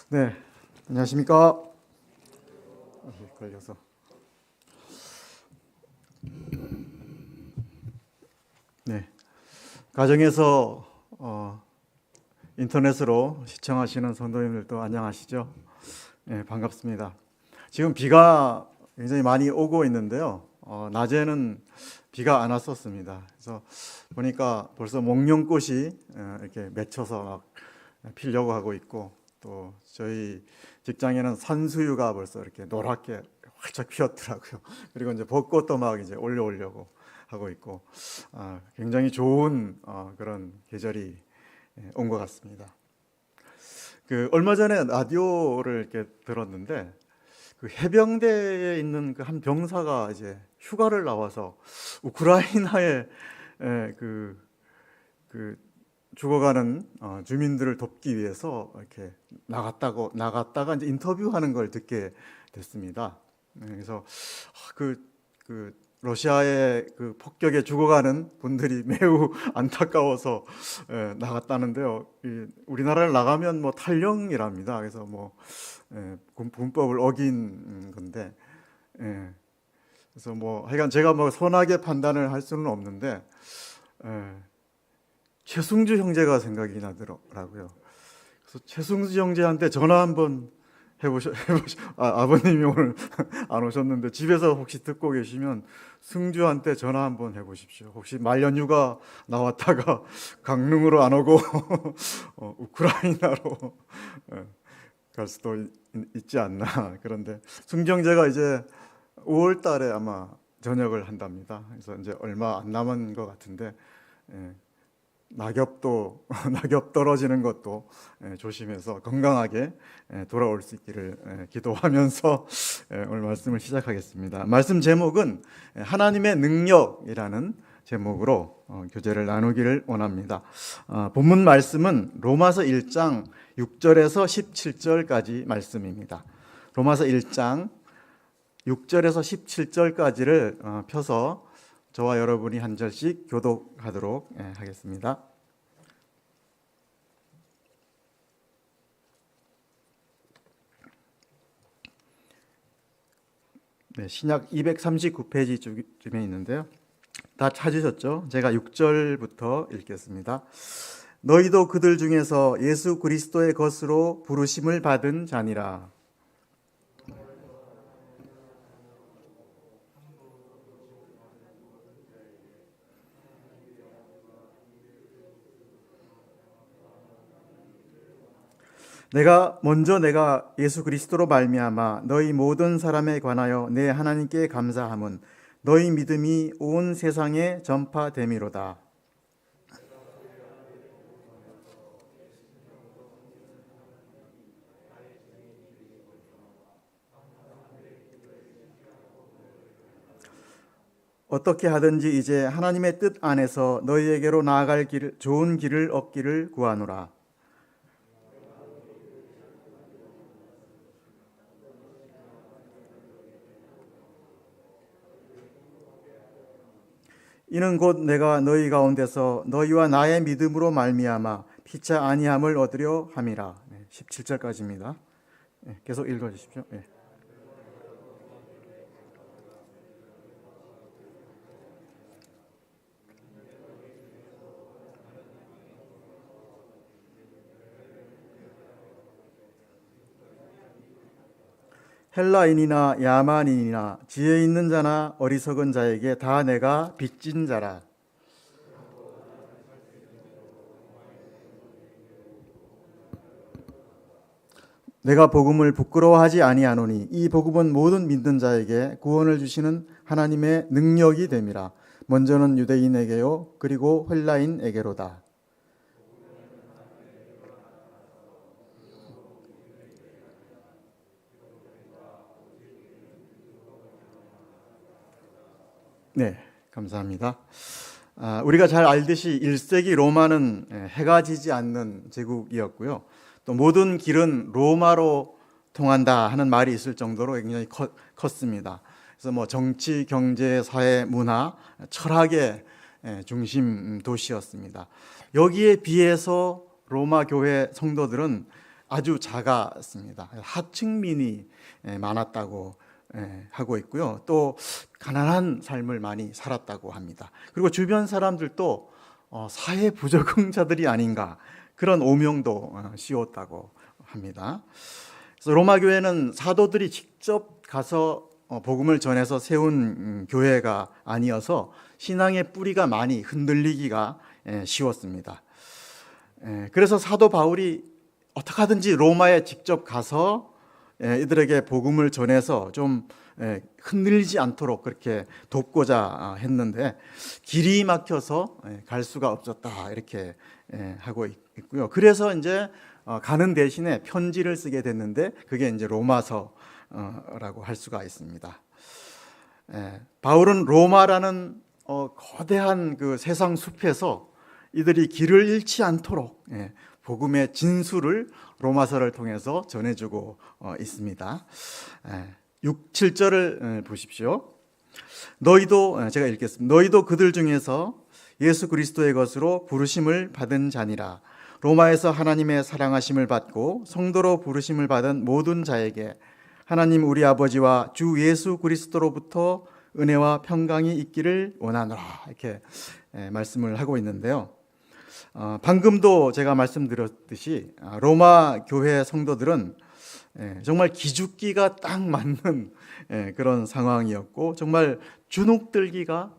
네, 안녕하십니까? 걸려서. 네, 가정에서 인터넷으로 시청하시는 성도님들도 안녕하시죠? 네, 반갑습니다. 지금 비가 굉장히 많이 오고 있는데요. 낮에는 비가 안 왔었습니다. 그래서 보니까 벌써 목련꽃이 이렇게 맺혀서 막 피려고 하고 있고, 또 저희 직장에는 산수유가 벌써 이렇게 노랗게 활짝 피었더라고요. 그리고 이제 벚꽃도 막 이제 올려오려고 하고 있고, 굉장히 좋은 그런 계절이 온 것 같습니다. 얼마 전에 라디오를 이렇게 들었는데, 그 해병대에 있는 그 한 병사가 이제 휴가를 나와서 우크라이나에 그 죽어가는 주민들을 돕기 위해서 이렇게 나갔다가 이제 인터뷰하는 걸 듣게 됐습니다. 그래서 그 러시아의 그 폭격에 죽어가는 분들이 매우 안타까워서 나갔다는데요. 우리나라를 나가면 뭐 탈영이랍니다. 그래서 뭐 군법을 어긴 건데, 그래서 뭐 하여간 제가 뭐 선하게 판단을 할 수는 없는데, 최승주 형제가 생각이 나더라고요. 그래서 최승주 형제한테 전화 한번 아버님이 오늘 안 오셨는데 집에서 혹시 듣고 계시면 승주한테 전화 한번 해보십시오. 혹시 말연휴가 나왔다가 강릉으로 안 오고 우크라이나로 갈 수도 있지 않나. 그런데 승주 형제가 이제 5월 달에 아마 전역을 한답니다. 그래서 이제 얼마 안 남은 것 같은데, 낙엽 떨어지는 것도 조심해서 건강하게 돌아올 수 있기를 기도하면서 오늘 말씀을 시작하겠습니다. 말씀 제목은 하나님의 능력이라는 제목으로 교제를 나누기를 원합니다. 본문 말씀은 로마서 1장 6절에서 17절까지 말씀입니다. 로마서 1장 6절에서 17절까지를 펴서 저와 여러분이 한 절씩 교독하도록 하겠습니다. 네, 신약 239페이지 쯤에 있는데요. 다 찾으셨죠? 제가 6절부터 읽겠습니다. 너희도 그들 중에서 예수 그리스도의 것으로 부르심을 받은 자니라. 내가 예수 그리스도로 말미암아 너희 모든 사람에 관하여 내 하나님께 감사함은 너희 믿음이 온 세상에 전파됨이로다. 어떻게 하든지 이제 하나님의 뜻 안에서 너희에게로 나아갈 좋은 길을 얻기를 구하노라. 이는 곧 내가 너희 가운데서 너희와 나의 믿음으로 말미암아 피차 아니함을 얻으려 함이라. 17절까지입니다. 계속 읽어주십시오. 헬라인이나 야만인이나 지혜 있는 자나 어리석은 자에게 다 내가 빚진 자라. 내가 복음을 부끄러워하지 아니하노니 이 복음은 모든 믿는 자에게 구원을 주시는 하나님의 능력이 됨이라. 먼저는 유대인에게요 그리고 헬라인에게로다. 네, 감사합니다. 우리가 잘 알듯이 1세기 로마는 해가 지지 않는 제국이었고요. 또 모든 길은 로마로 통한다 하는 말이 있을 정도로 굉장히 컸습니다. 그래서 뭐 정치, 경제, 사회, 문화, 철학의 중심 도시였습니다. 여기에 비해서 로마 교회 성도들은 아주 작았습니다. 하층민이 많았다고 하고 있고요. 또 가난한 삶을 많이 살았다고 합니다. 그리고 주변 사람들도 사회 부적응자들이 아닌가 그런 오명도 씌웠다고 합니다. 그래서 로마 교회는 사도들이 직접 가서 복음을 전해서 세운 교회가 아니어서 신앙의 뿌리가 많이 흔들리기가 쉬웠습니다. 그래서 사도 바울이 어떻게 하든지 로마에 직접 가서 이들에게 복음을 전해서 좀 흔들리지 않도록 그렇게 돕고자 했는데 길이 막혀서 갈 수가 없었다 이렇게 하고 있고요. 그래서 이제 가는 대신에 편지를 쓰게 됐는데 그게 이제 로마서라고 할 수가 있습니다. 바울은 로마라는 거대한 그 세상 숲에서 이들이 길을 잃지 않도록 복음의 진수를 로마서를 통해서 전해주고 있습니다. 6, 7절을 보십시오. 너희도 제가 읽겠습니다. 너희도 그들 중에서 예수 그리스도의 것으로 부르심을 받은 자니라. 로마에서 하나님의 사랑하심을 받고 성도로 부르심을 받은 모든 자에게 하나님 우리 아버지와 주 예수 그리스도로부터 은혜와 평강이 있기를 원하노라 이렇게 말씀을 하고 있는데요. 방금도 제가 말씀드렸듯이 로마 교회 성도들은 정말 기죽기가 딱 맞는 그런 상황이었고 정말 주눅들기가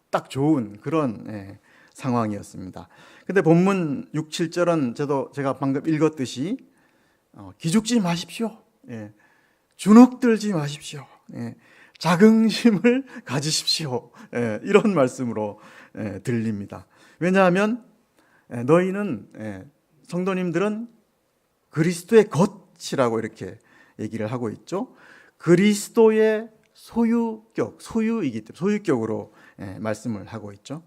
딱 좋은 그런 상황이었습니다. 근데 본문 6, 7절은 제가 방금 읽었듯이 기죽지 마십시오. 주눅들지 마십시오. 자긍심을 가지십시오. 이런 말씀으로 들립니다. 왜냐하면 너희는 성도님들은 그리스도의 것이라고 이렇게 얘기를 하고 있죠. 그리스도의 소유이기 때문에 소유격으로 말씀을 하고 있죠.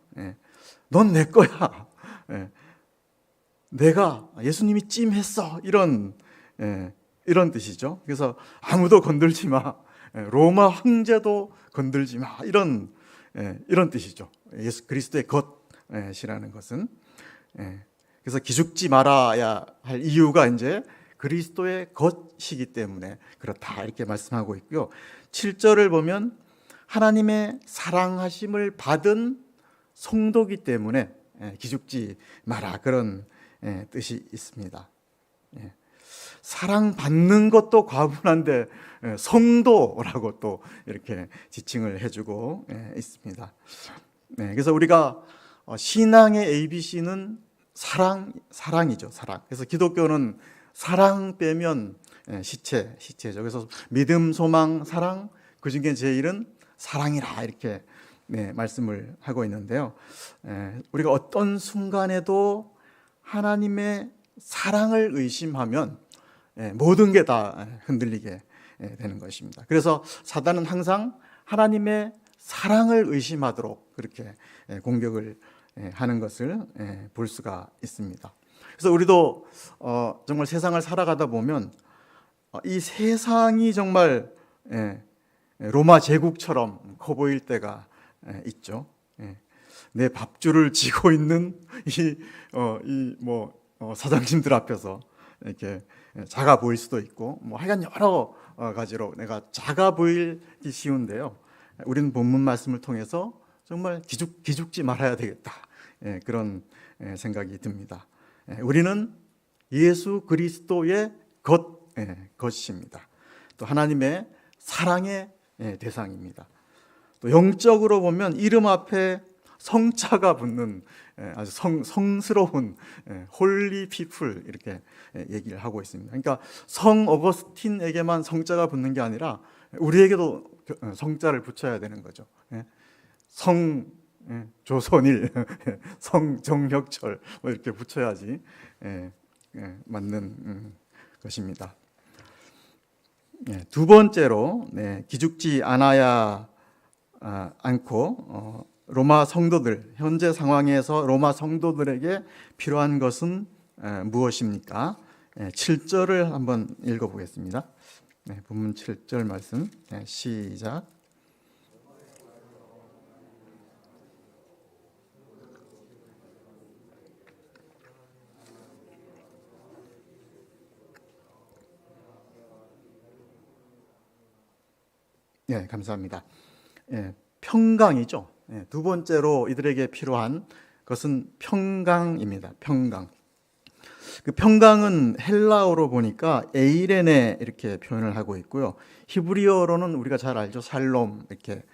넌 내 거야. 내가 예수님이 찜했어. 이런 뜻이죠. 그래서 아무도 건들지 마. 로마 황제도 건들지 마. 이런 뜻이죠. 예수 그리스도의 것이라는 것은. 그래서 기죽지 말아야 할 이유가 이제 그리스도의 것이기 때문에 그렇다 이렇게 말씀하고 있고요. 7절을 보면 하나님의 사랑하심을 받은 성도기 때문에 기죽지 마라 그런 뜻이 있습니다. 사랑받는 것도 과분한데 성도라고 또 이렇게 지칭을 해주고 있습니다. 그래서 우리가 신앙의 ABC는 사랑이죠. 사랑. 그래서 기독교는 사랑 빼면 시체죠. 그래서 믿음, 소망, 사랑 그 중에 제일은 사랑이라 이렇게 말씀을 하고 있는데요. 우리가 어떤 순간에도 하나님의 사랑을 의심하면 모든 게 다 흔들리게 되는 것입니다. 그래서 사단은 항상 하나님의 사랑을 의심하도록 그렇게 공격을 하는 것을 볼 수가 있습니다. 그래서 우리도 정말 세상을 살아가다 보면 이 세상이 정말 로마 제국처럼 커 보일 때가 있죠. 내 밥줄을 쥐고 있는 사장님들 앞에서 이렇게 작아 보일 수도 있고 하여간 여러 가지로 내가 작아 보이기 쉬운데요. 우리는 본문 말씀을 통해서 정말 기죽지 말아야 되겠다. 그런 생각이 듭니다. 우리는 예수 그리스도의 것입니다. 또 하나님의 사랑의 대상입니다. 또 영적으로 보면 이름 앞에 성자가 붙는 아주 성스러운 홀리 피플 이렇게 얘기를 하고 있습니다. 그러니까 성 어거스틴에게만 성자가 붙는 게 아니라 우리에게도 성자를 붙여야 되는 거죠. 성 조선일, 성 정혁철 이렇게 붙여야지 맞는 것입니다. 두 번째로 기죽지 않아야 않고 로마 성도들 현재 상황에서 로마 성도들에게 필요한 것은 무엇입니까? 7절을 한번 읽어보겠습니다. 본문 7절 말씀 시작. 네, 감사합니다. 평강이죠. 두 번째로 이들에게 필요한 것은 평강입니다. 평강. 그 평강은 헬라어로 보니까 에이레네 이렇게 표현을 하고 있고요. 히브리어로는 우리가 잘 알죠. 살롬 이렇게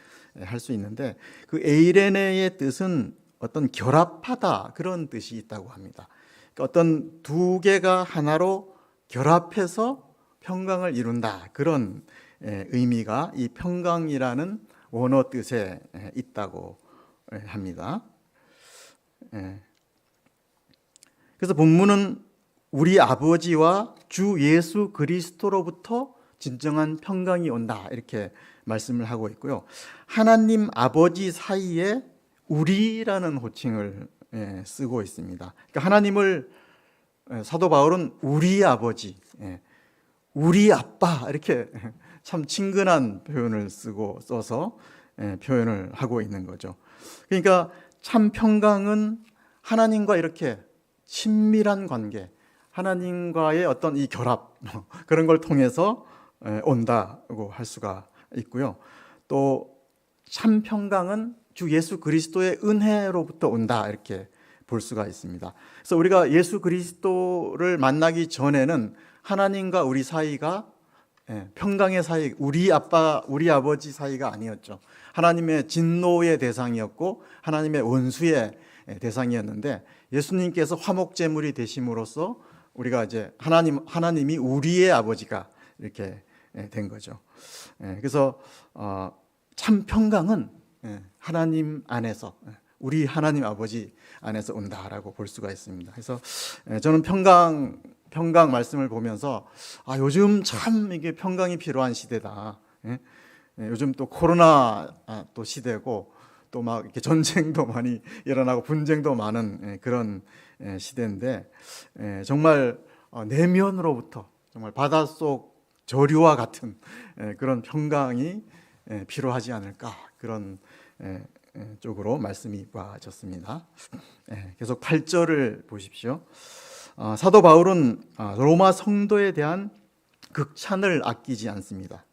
할 수 있는데 그 에이레네의 뜻은 어떤 결합하다 그런 뜻이 있다고 합니다. 그러니까 어떤 두 개가 하나로 결합해서 평강을 이룬다 그런 의미가 이 평강이라는 원어 뜻에 있다고 합니다. 그래서 본문은 우리 아버지와 주 예수 그리스도로부터 진정한 평강이 온다 이렇게 말씀을 하고 있고요. 하나님 아버지 사이에 우리라는 호칭을 쓰고 있습니다. 그러니까 하나님을 사도 바울은 우리 아버지, 우리 아빠 이렇게 참 친근한 표현을 써서 표현을 하고 있는 거죠. 그러니까 참 평강은 하나님과 이렇게 친밀한 관계, 하나님과의 어떤 이 결합 그런 걸 통해서 온다고 할 수가 있고요. 또 참 평강은 주 예수 그리스도의 은혜로부터 온다 이렇게 볼 수가 있습니다. 그래서 우리가 예수 그리스도를 만나기 전에는 하나님과 우리 사이가 평강의 사이, 우리 아빠, 우리 아버지 사이가 아니었죠. 하나님의 진노의 대상이었고 하나님의 원수의 대상이었는데 예수님께서 화목제물이 되심으로써 우리가 이제 하나님이 우리의 아버지가 이렇게 된 거죠. 그래서 참 평강은 하나님 안에서 우리 하나님 아버지 안에서 온다라고 볼 수가 있습니다. 그래서 저는 평강 말씀을 보면서 요즘 참 이게 평강이 필요한 시대다. 요즘 또 코로나 또 시대고 또 막 이렇게 전쟁도 많이 일어나고 분쟁도 많은 그런 시대인데 정말 내면으로부터 정말 바닷속 저류와 같은 그런 평강이 필요하지 않을까 그런 쪽으로 말씀이 와졌습니다. 계속 8절을 보십시오. 사도 바울은 로마 성도에 대한 극찬을 아끼지 않습니다.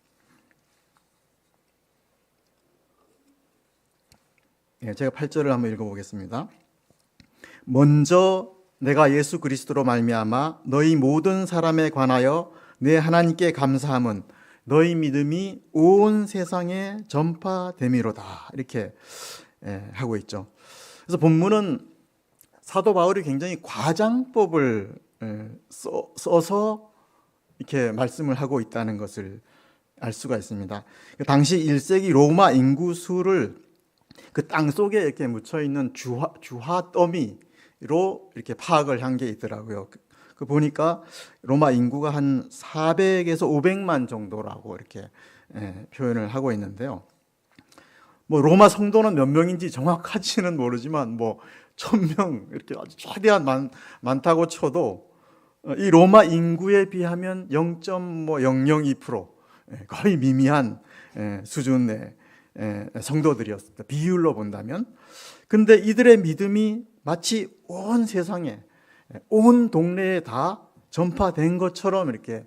제가 8절을 한번 읽어보겠습니다. 먼저 내가 예수 그리스도로 말미암아 너희 모든 사람에 관하여 내 하나님께 감사함은 너희 믿음이 온 세상에 전파됨이로다 이렇게 하고 있죠. 그래서 본문은 사도 바울이 굉장히 과장법을 써서 이렇게 말씀을 하고 있다는 것을 알 수가 있습니다. 당시 1세기 로마 인구 수를 그 땅 속에 이렇게 묻혀 있는 주화 더미로 이렇게 파악을 한 게 있더라고요. 그 보니까 로마 인구가 한 400에서 500만 정도라고 이렇게 표현을 하고 있는데요. 뭐 로마 성도는 몇 명인지 정확하지는 모르지만 뭐 1000명 이렇게 아주 최대한 많다고 쳐도 이 로마 인구에 비하면 0.002% 거의 미미한 수준의 성도들이었습니다. 비율로 본다면. 근데 이들의 믿음이 마치 온 세상에 온 동네에 다 전파된 것처럼 이렇게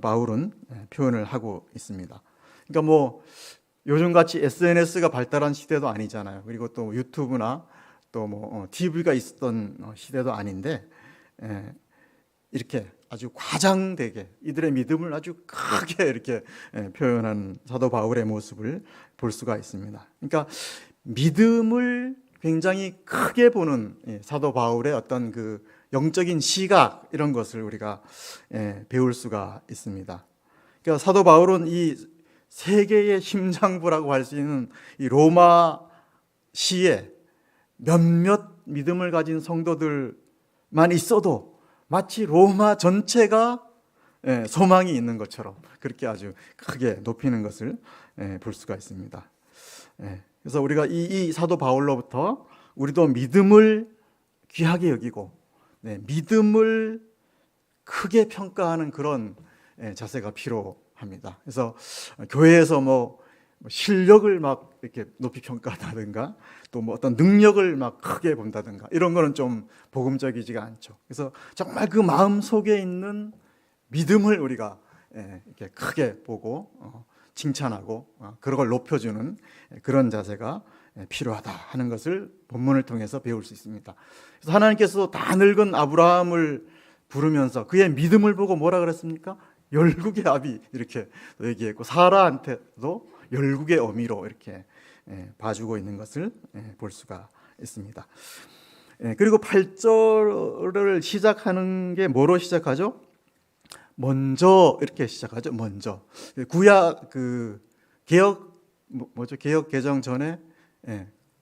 바울은 표현을 하고 있습니다. 그러니까 뭐 요즘같이 SNS가 발달한 시대도 아니잖아요. 그리고 또 유튜브나 또 뭐 TV가 있었던 시대도 아닌데 이렇게 아주 과장되게 이들의 믿음을 아주 크게 이렇게 표현한 사도 바울의 모습을 볼 수가 있습니다. 그러니까 믿음을 굉장히 크게 보는 사도 바울의 어떤 그 영적인 시각 이런 것을 우리가 배울 수가 있습니다. 그러니까 사도 바울은 이 세계의 심장부라고 할 수 있는 이 로마 시에 몇몇 믿음을 가진 성도들만 있어도 마치 로마 전체가 소망이 있는 것처럼 그렇게 아주 크게 높이는 것을 볼 수가 있습니다. 그래서 우리가 이 사도 바울로부터 우리도 믿음을 귀하게 여기고 믿음을 크게 평가하는 그런 자세가 필요합니다. 그래서 교회에서 뭐 실력을 막 이렇게 높이 평가한다든가 또 뭐 어떤 능력을 막 크게 본다든가 이런 거는 좀 복음적이지가 않죠. 그래서 정말 그 마음 속에 있는 믿음을 우리가 이렇게 크게 보고 칭찬하고 그런 걸 높여주는 그런 자세가 필요하다 하는 것을 본문을 통해서 배울 수 있습니다. 그래서 하나님께서 다 늙은 아브라함을 부르면서 그의 믿음을 보고 뭐라 그랬습니까? 열국의 아비 이렇게 얘기했고, 사라한테도 열국의 어미로 이렇게 봐주고 있는 것을 볼 수가 있습니다. 그리고 8절을 시작하는 게 뭐로 시작하죠? 먼저 이렇게 시작하죠. 먼저 구약 개혁 개혁 개정 전에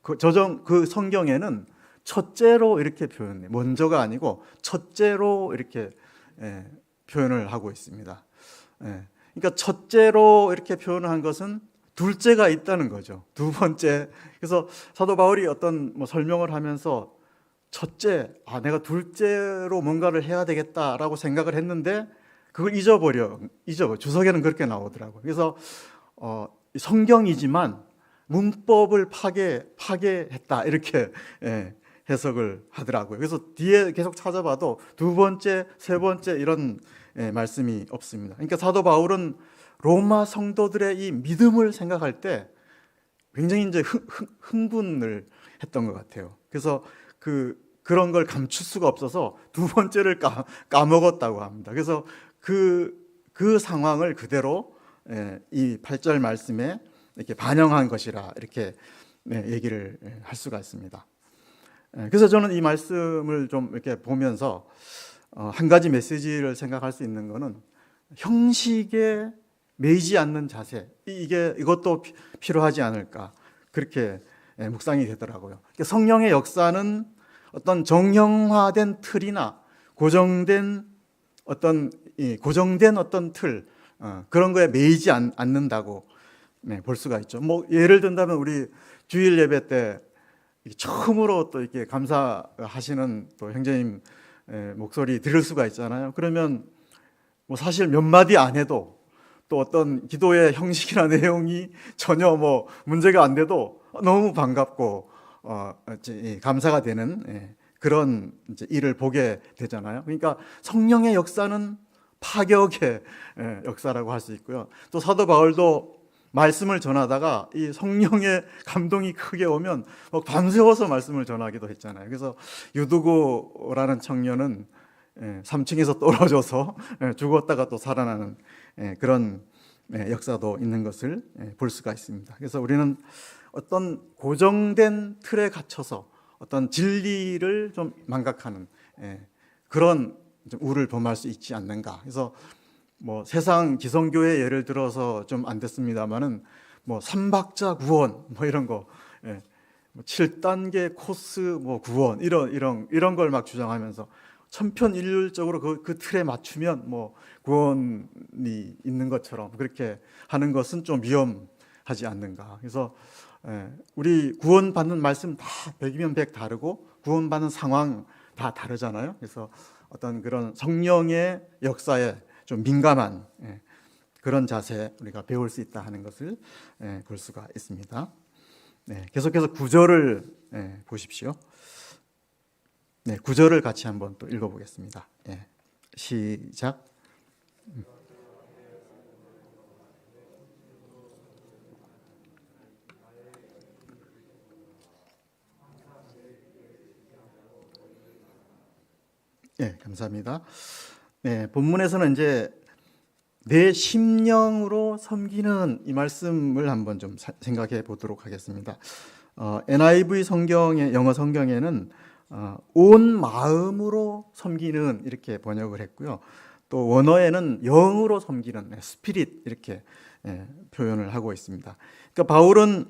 그 성경에는 첫째로 이렇게 표현해. 먼저가 아니고 첫째로 이렇게 표현을 하고 있습니다. 그러니까 첫째로 이렇게 표현한 것은 둘째가 있다는 거죠. 두 번째. 그래서 사도 바울이 어떤 설명을 하면서 첫째, 내가 둘째로 뭔가를 해야 되겠다라고 생각을 했는데 그걸 잊어버려. 주석에는 그렇게 나오더라고요. 그래서 성경이지만 문법을 파괴했다 이렇게 해석을 하더라고요. 그래서 뒤에 계속 찾아봐도 두 번째, 세 번째 이런 말씀이 없습니다. 그러니까 사도 바울은 로마 성도들의 이 믿음을 생각할 때 굉장히 이제 흥분을 했던 것 같아요. 그래서 그런 걸 감출 수가 없어서 두 번째를 까먹었다고 합니다. 그래서 그 상황을 그대로 이 8절 말씀에 이렇게 반영한 것이라 이렇게 얘기를 할 수가 있습니다. 그래서 저는 이 말씀을 좀 이렇게 보면서 한 가지 메시지를 생각할 수 있는 것은 형식에 매이지 않는 자세, 이것도 필요하지 않을까 그렇게 묵상이 되더라고요. 성령의 역사는 어떤 정형화된 틀이나 고정된 어떤 틀 그런 거에 매이지 않는다고 볼 수가 있죠. 예를 든다면 우리 주일 예배 때 처음으로 또 이렇게 감사하시는 또 형제님 목소리 들을 수가 있잖아요. 그러면 사실 몇 마디 안 해도 또 어떤 기도의 형식이나 내용이 전혀 문제가 안 돼도 너무 반갑고 감사가 되는 그런 일을 보게 되잖아요. 그러니까 성령의 역사는 파격의 역사라고 할 수 있고요. 또 사도 바울도 말씀을 전하다가 이 성령의 감동이 크게 오면 밤새워서 말씀을 전하기도 했잖아요. 그래서 유두고라는 청년은 3층에서 떨어져서 죽었다가 또 살아나는 그런 역사도 있는 것을 볼 수가 있습니다. 그래서 우리는 어떤 고정된 틀에 갇혀서 어떤 진리를 좀 망각하는 그런 우를 범할 수 있지 않는가. 그래서 세상 기성교회 예를 들어서 좀 안 됐습니다만은 삼박자 구원 이런 거 7단계 코스 구원 이런 걸 막 주장하면서 천편일률적으로 그 틀에 맞추면 구원이 있는 것처럼 그렇게 하는 것은 좀 위험하지 않는가. 그래서 우리 구원받는 말씀 다 100이면 100 다르고 구원받는 상황 다 다르잖아요. 그래서 어떤 그런 성령의 역사에 좀 민감한 그런 자세 우리가 배울 수 있다 하는 것을 볼 수가 있습니다. 계속해서 9절을 보십시오. 9절을 같이 한번 또 읽어보겠습니다. 시작. 감사합니다. 본문에서는 이제 내 심령으로 섬기는 이 말씀을 한번 좀 생각해 보도록 하겠습니다. NIV 성경의 영어 성경에는 온 마음으로 섬기는 이렇게 번역을 했고요. 또 원어에는 영으로 섬기는 스피릿 이렇게 표현을 하고 있습니다. 그러니까 바울은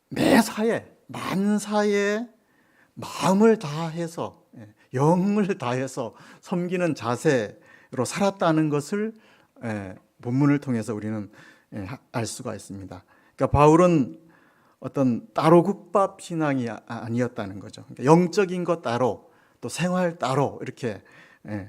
매사에 만사에 마음을 다해서 영을 다해서 섬기는 자세로 살았다는 것을 본문을 통해서 우리는 알 수가 있습니다. 그러니까 바울은 어떤 따로 국밥 신앙이 아니었다는 거죠. 그러니까 영적인 것 따로 또 생활 따로 이렇게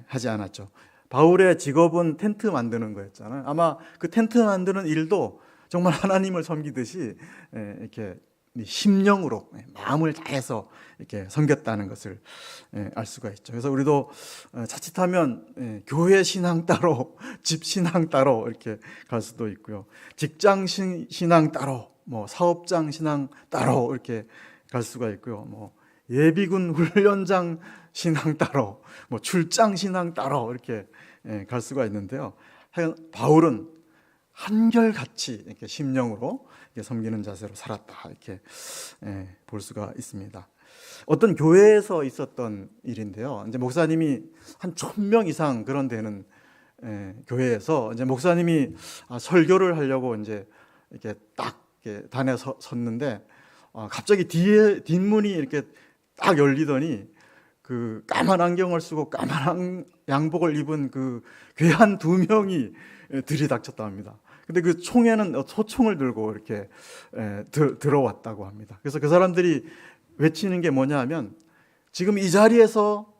하지 않았죠. 바울의 직업은 텐트 만드는 거였잖아요. 아마 그 텐트 만드는 일도 정말 하나님을 섬기듯이 이렇게 심령으로 마음을 다해서 이렇게 섬겼다는 것을 알 수가 있죠. 그래서 우리도 자칫하면 교회 신앙 따로, 집 신앙 따로 이렇게 갈 수도 있고요. 직장 신앙 따로, 뭐 사업장 신앙 따로 이렇게 갈 수가 있고요. 뭐 예비군 훈련장 신앙 따로, 뭐 출장 신앙 따로 이렇게 갈 수가 있는데요. 바울은 한결같이 이렇게 심령으로 이렇게 섬기는 자세로 살았다 이렇게 볼 수가 있습니다. 어떤 교회에서 있었던 일인데요. 이제 목사님이 한 1,000명 이상 그런 데는 교회에서 이제 목사님이 설교를 하려고 이제 이렇게 딱 이렇게 단에 섰는데 갑자기 뒷문이 이렇게 딱 열리더니 그 까만 안경을 쓰고 까만 양복을 입은 그 괴한 2명이 들이닥쳤다 합니다. 근데 그 총에는 소총을 들고 이렇게 들어왔다고 합니다. 그래서 그 사람들이 외치는 게 뭐냐 하면 지금 이 자리에서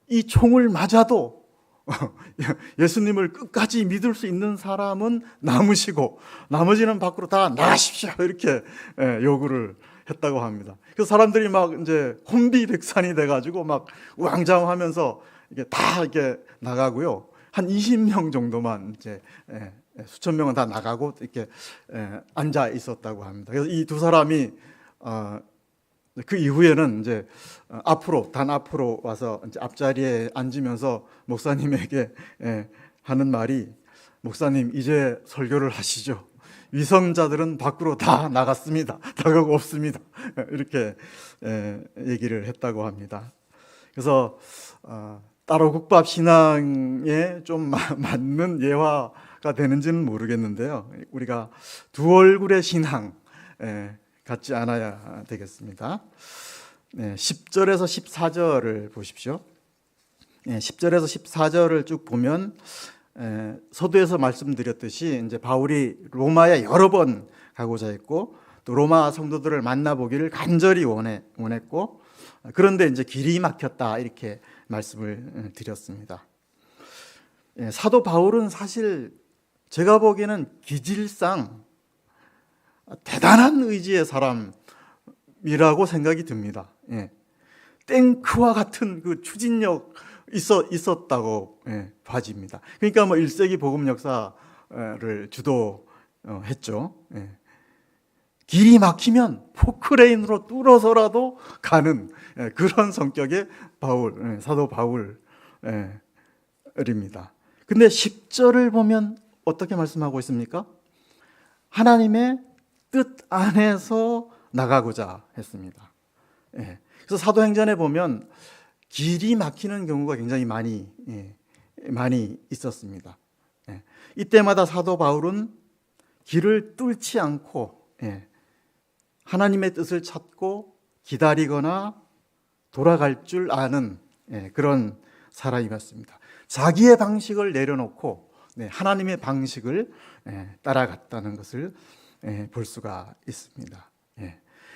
이 총을 맞아도 예수님을 끝까지 믿을 수 있는 사람은 남으시고 나머지는 밖으로 다 나가십시오 이렇게 요구를 했다고 합니다. 그래서 사람들이 막 이제 혼비백산이 돼가지고 막 우왕좌왕하면서 이게 다 이렇게 나가고요. 한 20명 정도만 이제 수천 명은 다 나가고 이렇게 앉아 있었다고 합니다. 그래서 이 2사람이 그 이후에는 이제 단 앞으로 와서 이제 앞자리에 앉으면서 목사님에게 하는 말이 목사님 이제 설교를 하시죠. 위선자들은 밖으로 다 나갔습니다. 나가고 없습니다. 이렇게 얘기를 했다고 합니다. 그래서 따로 국밥 신앙에 좀 맞는 예화가 되는지는 모르겠는데요. 우리가 두 얼굴의 신앙 갖지 않아야 되겠습니다. 10절에서 14절을 보십시오. 10절에서 14절을 쭉 보면 서두에서 말씀드렸듯이 이제 바울이 로마에 여러 번 가고자 했고 또 로마 성도들을 만나보기를 간절히 원했고 그런데 이제 길이 막혔다 이렇게 말씀을 드렸습니다. 사도 바울은 사실 제가 보기에는 기질상 대단한 의지의 사람이라고 생각이 듭니다. 탱크와 같은 그 추진력 있었다고 봐집니다. 그러니까 뭐 1세기 복음 역사를 주도했죠. 길이 막히면 포크레인으로 뚫어서라도 가는 그런 성격의 사도 바울입니다. 근데 10절을 보면 어떻게 말씀하고 있습니까? 하나님의 뜻 안에서 나가고자 했습니다. 그래서 사도행전에 보면 길이 막히는 경우가 굉장히 많이 있었습니다. 이때마다 사도 바울은 길을 뚫지 않고 하나님의 뜻을 찾고 기다리거나 돌아갈 줄 아는 그런 사람이었습니다. 자기의 방식을 내려놓고 하나님의 방식을 따라갔다는 것을 볼 수가 있습니다.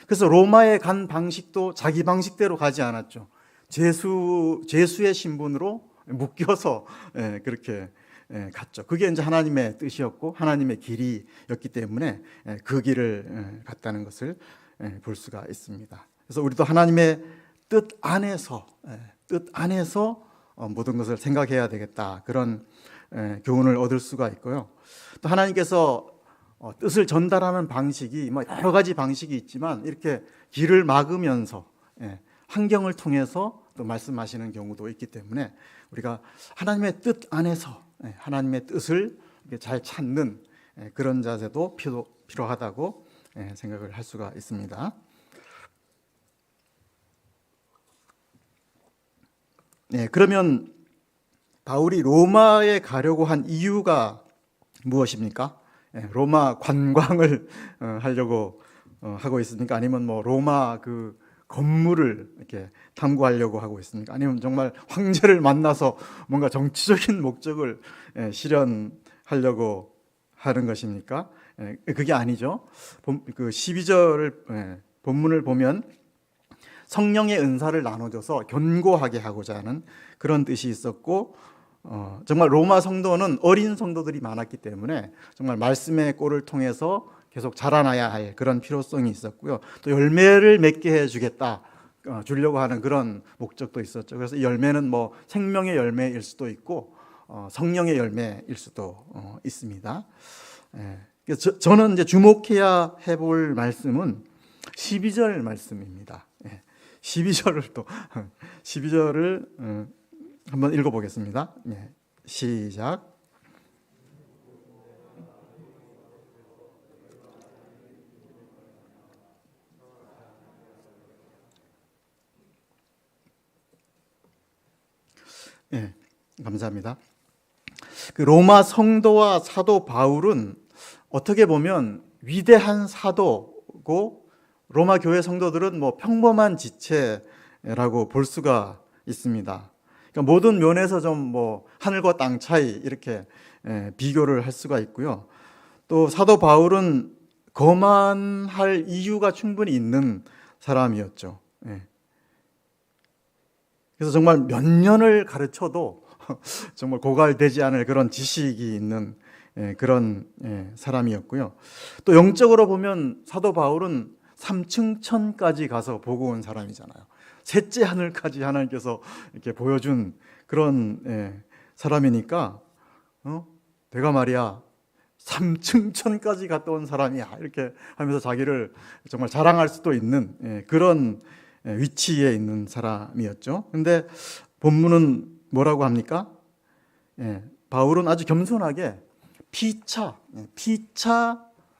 그래서 로마에 간 방식도 자기 방식대로 가지 않았죠. 제수의 신분으로 묶여서 그렇게 갔죠. 그게 이제 하나님의 뜻이었고 하나님의 길이었기 때문에 그 길을 갔다는 것을 볼 수가 있습니다. 그래서 우리도 하나님의 뜻 안에서 모든 것을 생각해야 되겠다. 그런 교훈을 얻을 수가 있고요. 또 하나님께서 뜻을 전달하는 방식이 뭐 여러 가지 방식이 있지만 이렇게 길을 막으면서 환경을 통해서 또 말씀하시는 경우도 있기 때문에 우리가 하나님의 뜻 안에서 하나님의 뜻을 잘 찾는 그런 자세도 필요하다고 생각을 할 수가 있습니다. 그러면 바울이 로마에 가려고 한 이유가 무엇입니까? 로마 관광을 하려고 하고 있습니까? 아니면 뭐 로마 그 건물을 이렇게 탐구하려고 하고 있습니까? 아니면 정말 황제를 만나서 뭔가 정치적인 목적을 실현하려고 하는 것입니까? 그게 아니죠. 그 12절을 본문을 보면 성령의 은사를 나눠줘서 견고하게 하고자 하는 그런 뜻이 있었고 정말 로마 성도는 어린 성도들이 많았기 때문에 정말 말씀의 꼴을 통해서 계속 자라나야 할 그런 필요성이 있었고요. 또 열매를 맺게 해주겠다, 주려고 하는 그런 목적도 있었죠. 그래서 이 열매는 뭐 생명의 열매일 수도 있고 성령의 열매일 수도 있습니다. 그래서 저는 이제 주목해야 해볼 말씀은 12절 말씀입니다. 12절을 또 12절을 한번 읽어보겠습니다. 시작. 감사합니다. 그 로마 성도와 사도 바울은 어떻게 보면 위대한 사도고, 로마 교회 성도들은 뭐 평범한 지체라고 볼 수가 있습니다. 그러니까 모든 면에서 좀 뭐 하늘과 땅 차이 이렇게 비교를 할 수가 있고요. 또 사도 바울은 거만할 이유가 충분히 있는 사람이었죠. 그래서 정말 몇 년을 가르쳐도 정말 고갈되지 않을 그런 지식이 있는 그런 사람이었고요. 또 영적으로 보면 사도 바울은 3층 천까지 가서 보고 온 사람이잖아요. 셋째 하늘까지 하나님께서 이렇게 보여준 그런 사람이니까 내가 말이야 3층 천까지 갔다 온 사람이야, 이렇게 하면서 자기를 정말 자랑할 수도 있는 그런 위치에 있는 사람이었죠. 근데 본문은 뭐라고 합니까? 바울은 아주 겸손하게 피차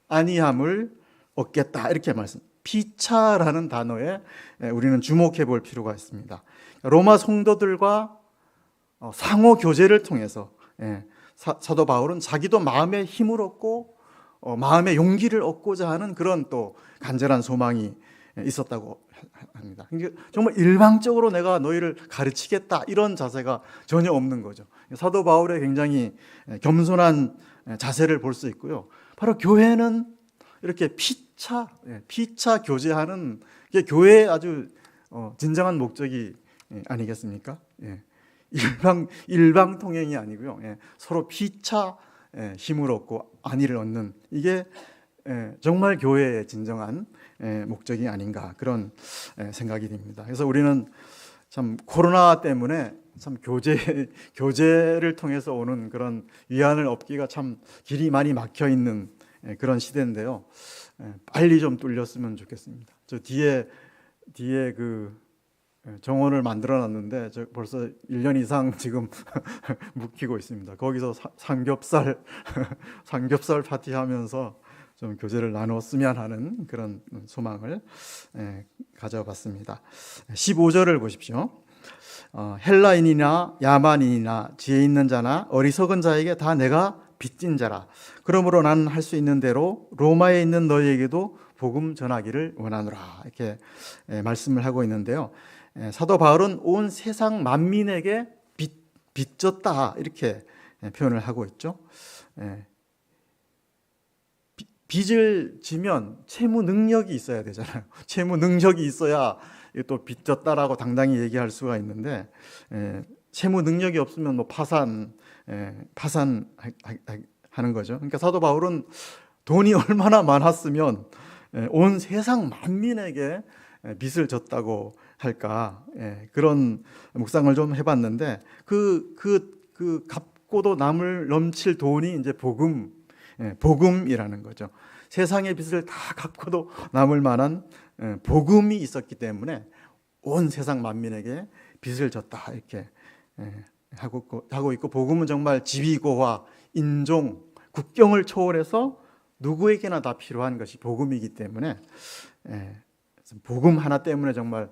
아니함을 얻겠다, 이렇게 말씀. 피차라는 단어에 우리는 주목해 볼 필요가 있습니다. 로마 성도들과 상호 교제를 통해서 사도 바울은 자기도 마음의 힘을 얻고 마음의 용기를 얻고자 하는 그런 또 간절한 소망이 있었다고 합니다. 정말 일방적으로 내가 너희를 가르치겠다, 이런 자세가 전혀 없는 거죠. 사도 바울의 굉장히 겸손한 자세를 볼 수 있고요. 바로 교회는 이렇게 피차 교제하는 게 교회의 아주 진정한 목적이 아니겠습니까? 일방 통행이 아니고요. 서로 피차 힘을 얻고 안위를 얻는, 이게 정말 교회의 진정한 목적이 아닌가, 그런 생각이 듭니다. 그래서 우리는 참 코로나 때문에 참 교제를 통해서 오는 그런 위안을 얻기가 참 길이 많이 막혀 있는 그런 시대인데요. 빨리 좀 뚫렸으면 좋겠습니다. 저 뒤에 그 정원을 만들어 놨는데 벌써 1년 이상 지금 묵히고 있습니다. 거기서 삼겹살 파티하면서 좀 교제를 나눴으면 하는 그런 소망을 가져봤습니다. 15절을 보십시오. 헬라인이나 야만인이나 지혜 있는 자나 어리석은 자에게 다 내가 빚진 자라. 그러므로 나는 할 수 있는 대로 로마에 있는 너희에게도 복음 전하기를 원하노라, 이렇게 말씀을 하고 있는데요. 사도 바울은 온 세상 만민에게 빚졌다, 이렇게 표현을 하고 있죠. 빚을 지면 채무 능력이 있어야 되잖아요. 채무 능력이 있어야 또 빚졌다라고 당당히 얘기할 수가 있는데, 채무 능력이 없으면 뭐 파산하는 거죠. 그러니까 사도 바울은 돈이 얼마나 많았으면 온 세상 만민에게 빚을 졌다고 할까, 그런 묵상을 좀 해봤는데, 그 갚고도 남을 넘칠 돈이 이제 복음이라는 거죠. 세상의 빚을 다 갚고도 남을 만한 복음이 있었기 때문에 온 세상 만민에게 빚을 졌다, 이렇게 하고 있고, 복음은 정말 지위고화, 인종, 국경을 초월해서 누구에게나 다 필요한 것이 복음이기 때문에 복음 하나 때문에 정말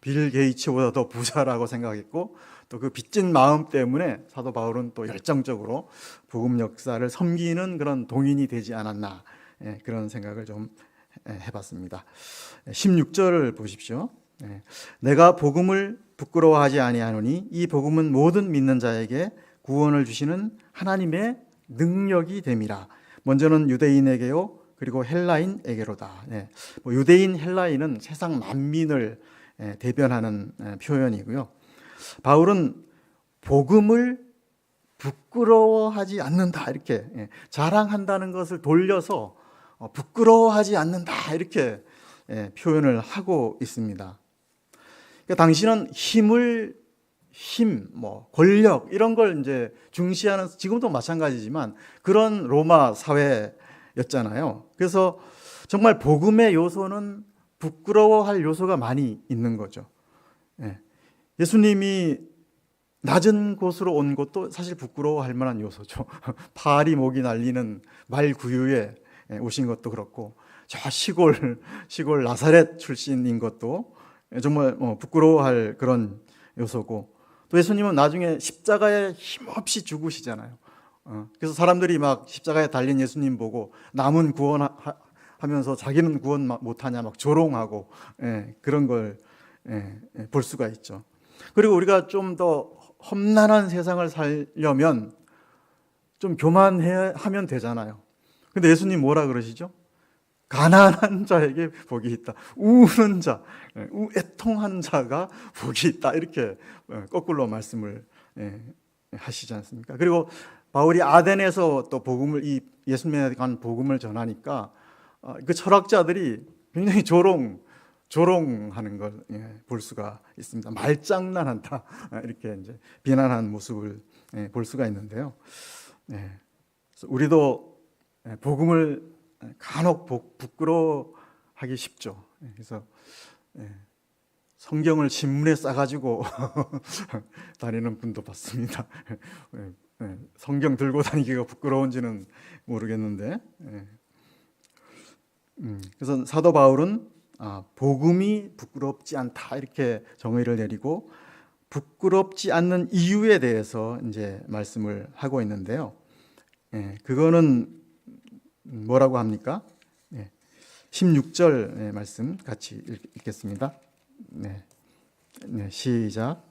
빌 게이츠보다 더 부자라고 생각했고, 또 그 빚진 마음 때문에 사도 바울은 또 열정적으로 복음 역사를 섬기는 그런 동인이 되지 않았나, 그런 생각을 좀 해봤습니다. 16절을 보십시오. 내가 복음을 부끄러워하지 아니하노니 이 복음은 모든 믿는 자에게 구원을 주시는 하나님의 능력이 됨이라. 먼저는 유대인에게요, 그리고 헬라인에게로다. 유대인, 헬라인은 세상 만민을 대변하는 표현이고요. 바울은 복음을 부끄러워하지 않는다, 이렇게 자랑한다는 것을 돌려서 부끄러워하지 않는다 이렇게 표현을 하고 있습니다. 그러니까 당신은 힘, 권력 이런 걸 이제 중시하는, 지금도 마찬가지지만 그런 로마 사회였잖아요. 그래서 정말 복음의 요소는 부끄러워할 요소가 많이 있는 거죠. 예수님이 낮은 곳으로 온 것도 사실 부끄러워할 만한 요소죠. 파리 목이 날리는 말 구유에 오신 것도 그렇고, 저 시골 나사렛 출신인 것도 정말 부끄러워할 그런 요소고, 또 예수님은 나중에 십자가에 힘없이 죽으시잖아요. 그래서 사람들이 막 십자가에 달린 예수님 보고 남은 구원하면서 자기는 구원 못하냐 막 조롱하고 그런 걸 볼 수가 있죠. 그리고 우리가 좀 더 험난한 세상을 살려면 좀 교만하면 되잖아요. 근데 예수님 뭐라 그러시죠? 가난한 자에게 복이 있다. 우는 자, 애통하는 자가 복이 있다. 이렇게 거꾸로 말씀을 하시지 않습니까? 그리고 바울이 아덴에서 또 이 예수님에 관한 복음을 전하니까 그 철학자들이 굉장히 조롱하는 걸 볼 수가 있습니다. 말장난한다 이렇게 이제 비난하는 모습을 볼 수가 있는데요. 그래서 우리도 복음을 간혹 부끄러워하기 쉽죠. 그래서 성경을 신문에 싸가지고 다니는 분도 봤습니다. 성경 들고 다니기가 부끄러운지는 모르겠는데, 그래서 사도 바울은 복음이 부끄럽지 않다 이렇게 정의를 내리고, 부끄럽지 않는 이유에 대해서 이제 말씀을 하고 있는데요. 그거는 뭐라고 합니까? 16절 말씀 같이 읽겠습니다. 시작.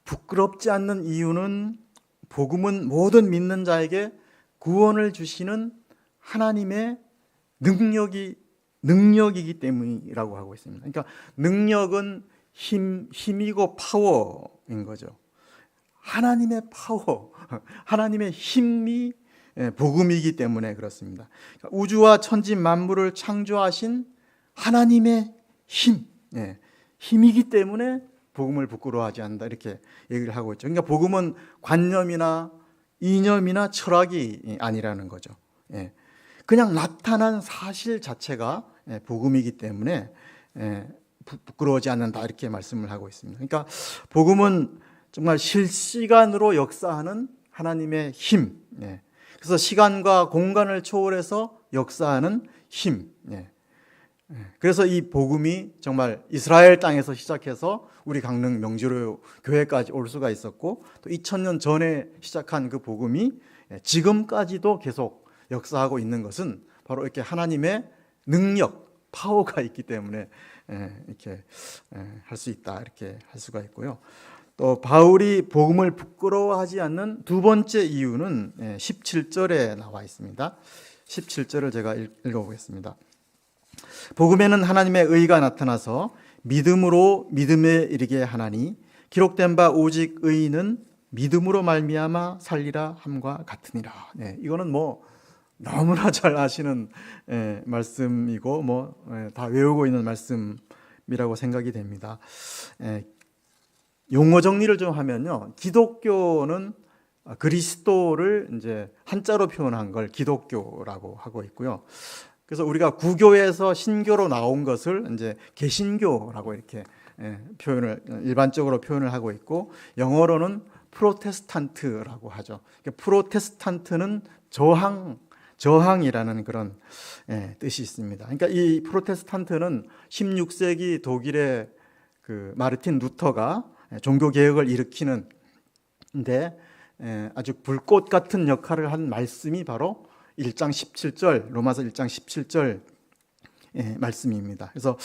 부끄럽지 않는 이유는 복음은 모든 믿는 자에게 구원을 주시는 하나님의 능력이기 때문이라고 하고 있습니다. 그러니까 능력은 힘이고 파워인 거죠. 하나님의 파워, 하나님의 힘이 복음이기 때문에 그렇습니다. 그러니까 우주와 천지 만물을 창조하신 하나님의 힘이기 때문에 복음을 부끄러워하지 않는다 이렇게 얘기를 하고 있죠. 그러니까 복음은 관념이나 이념이나 철학이 아니라는 거죠. 그냥 나타난 사실 자체가 복음이기 때문에 부끄러워하지 않는다 이렇게 말씀을 하고 있습니다. 그러니까 복음은 정말 실시간으로 역사하는 하나님의 힘, 그래서 시간과 공간을 초월해서 역사하는 힘. 그래서 이 복음이 정말 이스라엘 땅에서 시작해서 우리 강릉 명지로 교회까지 올 수가 있었고, 또 2000년 전에 시작한 그 복음이 지금까지도 계속 역사하고 있는 것은 바로 이렇게 하나님의 능력, 파워가 있기 때문에 이렇게 할 수 있다 이렇게 할 수가 있고요. 또 바울이 복음을 부끄러워하지 않는 두 번째 이유는 17절에 나와 있습니다. 17절을 제가 읽어보겠습니다. 복음에는 하나님의 의가 나타나서 믿음으로 믿음에 이르게 하나니 기록된 바 오직 의인은 믿음으로 말미암아 살리라 함과 같으니라. 이거는 뭐 너무나 잘 아시는 말씀이고 다 외우고 있는 말씀이라고 생각이 됩니다. 용어 정리를 좀 하면요, 기독교는 그리스도를 이제 한자로 표현한 걸 기독교라고 하고 있고요. 그래서 우리가 구교에서 신교로 나온 것을 이제 개신교라고 이렇게 일반적으로 표현을 하고 있고, 영어로는 프로테스탄트라고 하죠. 프로테스탄트는 저항이라는 그런 뜻이 있습니다. 그러니까 이 프로테스탄트는 16세기 독일의 그 마르틴 루터가 종교 개혁을 일으키는데 아주 불꽃 같은 역할을 한 말씀이 바로 1장 17절, 로마서 1장 17절 말씀입니다. 그래서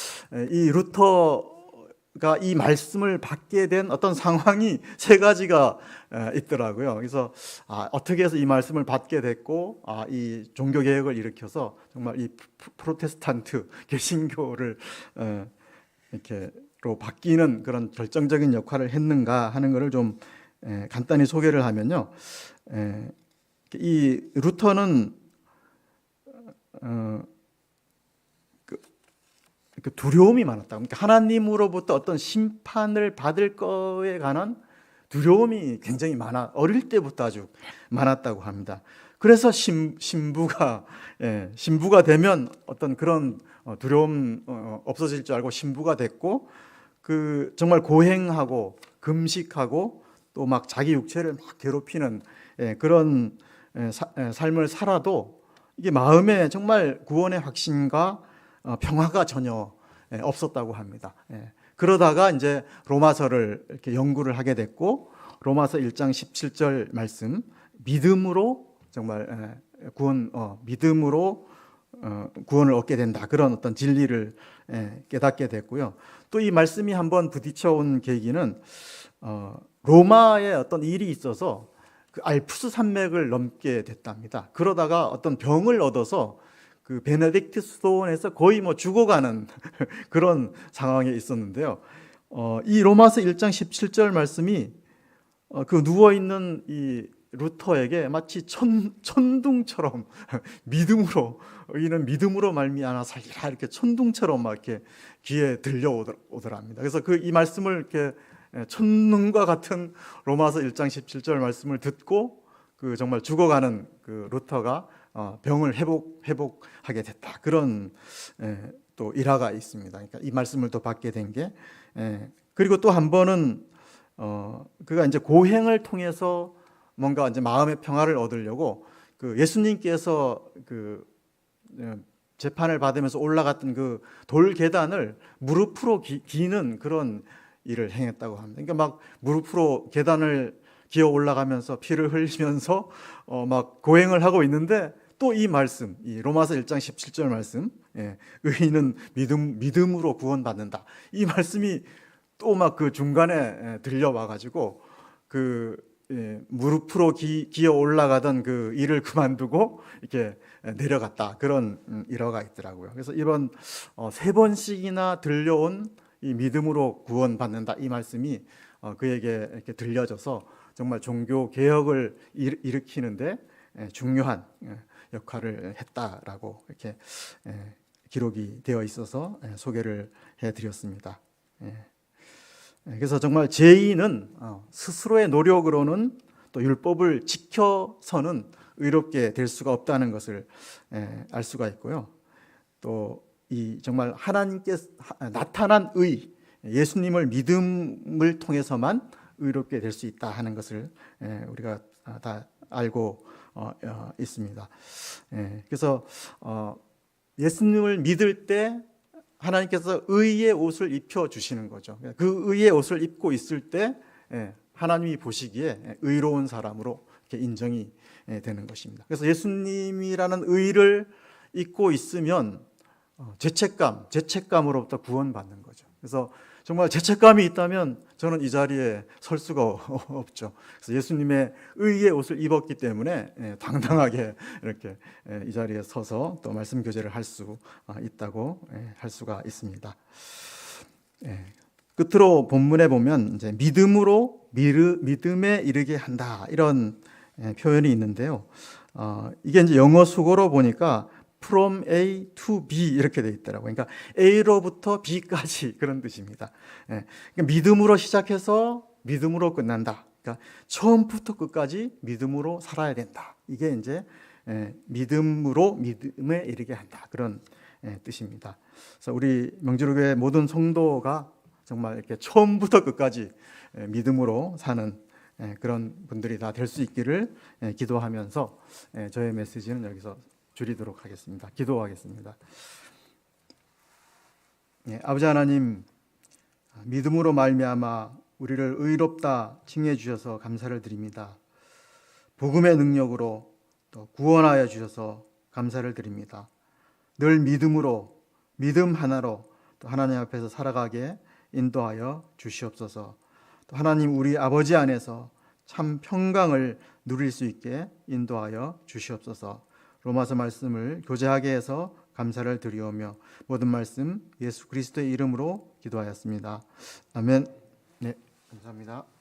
이 루터가 가 이 말씀을 받게 된 어떤 상황이 세 가지가 있더라고요. 그래서 어떻게 해서 이 말씀을 받게 됐고, 이 종교 개혁을 일으켜서 정말 이 프로테스탄트 개신교를 이렇게로 바뀌는 그런 결정적인 역할을 했는가 하는 것을 좀 간단히 소개를 하면요. 이 루터는 그 두려움이 많았다. 그러니까 하나님으로부터 어떤 심판을 받을 거에 관한 두려움이 굉장히 어릴 때부터 아주 많았다고 합니다. 그래서 신부가 되면 어떤 그런 두려움 없어질 줄 알고 신부가 됐고, 그 정말 고행하고 금식하고 또 막 자기 육체를 막 괴롭히는 그런 삶을 살아도 이게 마음에 정말 구원의 확신과 평화가 전혀 없었다고 합니다. 그러다가 이제 로마서를 이렇게 연구를 하게 됐고, 로마서 1장 17절 말씀, 믿음으로 정말 믿음으로 구원을 얻게 된다, 그런 어떤 진리를 깨닫게 됐고요. 또 이 말씀이 한번 부딪혀온 계기는 로마에 어떤 일이 있어서 그 알프스 산맥을 넘게 됐답니다. 그러다가 어떤 병을 얻어서 그 베네딕트 수도원에서 거의 뭐 죽어가는 그런 상황에 있었는데요. 이 로마서 1장 17절 말씀이 그 누워있는 이 루터에게 마치 천둥처럼 믿음으로, 이는 믿음으로 말미암아 살리라, 이렇게 천둥처럼 막 이렇게 귀에 들려오더랍니다. 그래서 이 말씀을 이렇게 천눈과 같은 로마서 1장 17절 말씀을 듣고 그 정말 죽어가는 그 루터가 병을 회복하게 됐다, 그런 또 일화가 있습니다. 그러니까 이 말씀을 또 받게 된 게, 그리고 또 한 번은 그가 이제 고행을 통해서 뭔가 이제 마음의 평화를 얻으려고 그 예수님께서 그 재판을 받으면서 올라갔던 그 돌 계단을 무릎으로 기는 그런 일을 행했다고 합니다. 그러니까 막 무릎으로 계단을 기어 올라가면서 피를 흘리면서 막 고행을 하고 있는데, 또 이 말씀, 이 로마서 1장 17절 말씀, 의인은 믿음으로 구원받는다, 이 말씀이 또 막 그 중간에 들려와 가지고 그 무릎으로 기어 올라가던 그 일을 그만두고 이렇게 내려갔다, 그런 일화가 있더라고요. 그래서 이런 세 번씩이나 들려온 이 믿음으로 구원받는다, 이 말씀이 그에게 이렇게 들려져서 정말 종교 개혁을 일으키는데 중요한 역할을 했다라고 이렇게 기록이 되어 있어서 소개를 해드렸습니다. 그래서 정말 죄인은 스스로의 노력으로는 또 율법을 지켜서는 의롭게 될 수가 없다는 것을 알 수가 있고요. 또 이 정말 하나님께 나타난 의, 예수님을 믿음을 통해서만 의롭게 될 수 있다 하는 것을 우리가 다 알고 있습니다. 그래서 예수님을 믿을 때 하나님께서 의의 옷을 입혀 주시는 거죠. 그 의의 옷을 입고 있을 때 하나님이 보시기에 의로운 사람으로 이렇게 인정이 되는 것입니다. 그래서 예수님이라는 의를 입고 있으면 죄책감으로부터 구원받는 거죠. 그래서 정말 죄책감이 있다면 저는 이 자리에 설 수가 없죠. 그래서 예수님의 의의 옷을 입었기 때문에 당당하게 이렇게 이 자리에 서서 또 말씀 교제를 할 수 있다고 할 수가 있습니다. 끝으로 본문에 보면 이제 믿음에 이르게 한다, 이런 표현이 있는데요. 이게 이제 영어 수고로 보니까 from A to B 이렇게 돼 있더라고요. 그러니까 A로부터 B까지 그런 뜻입니다. 그러니까 믿음으로 시작해서 믿음으로 끝난다. 그러니까 처음부터 끝까지 믿음으로 살아야 된다. 이게 이제 믿음에 이르게 한다, 그런 뜻입니다. 그래서 우리 명지교회 모든 성도가 정말 이렇게 처음부터 끝까지 믿음으로 사는 그런 분들이 다 될 수 있기를 기도하면서 저의 메시지는 여기서 줄이도록 하겠습니다. 기도하겠습니다. 아버지 하나님, 믿음으로 말미암아 우리를 의롭다 칭해 주셔서 감사를 드립니다. 복음의 능력으로 또 구원하여 주셔서 감사를 드립니다. 늘 믿음으로, 믿음 하나로 또 하나님 앞에서 살아가게 인도하여 주시옵소서. 또 하나님 우리 아버지 안에서 참 평강을 누릴 수 있게 인도하여 주시옵소서. 로마서 말씀을 교제하게 해서 감사를 드리오며 모든 말씀 예수 그리스도의 이름으로 기도하였습니다. 아멘. 네, 감사합니다.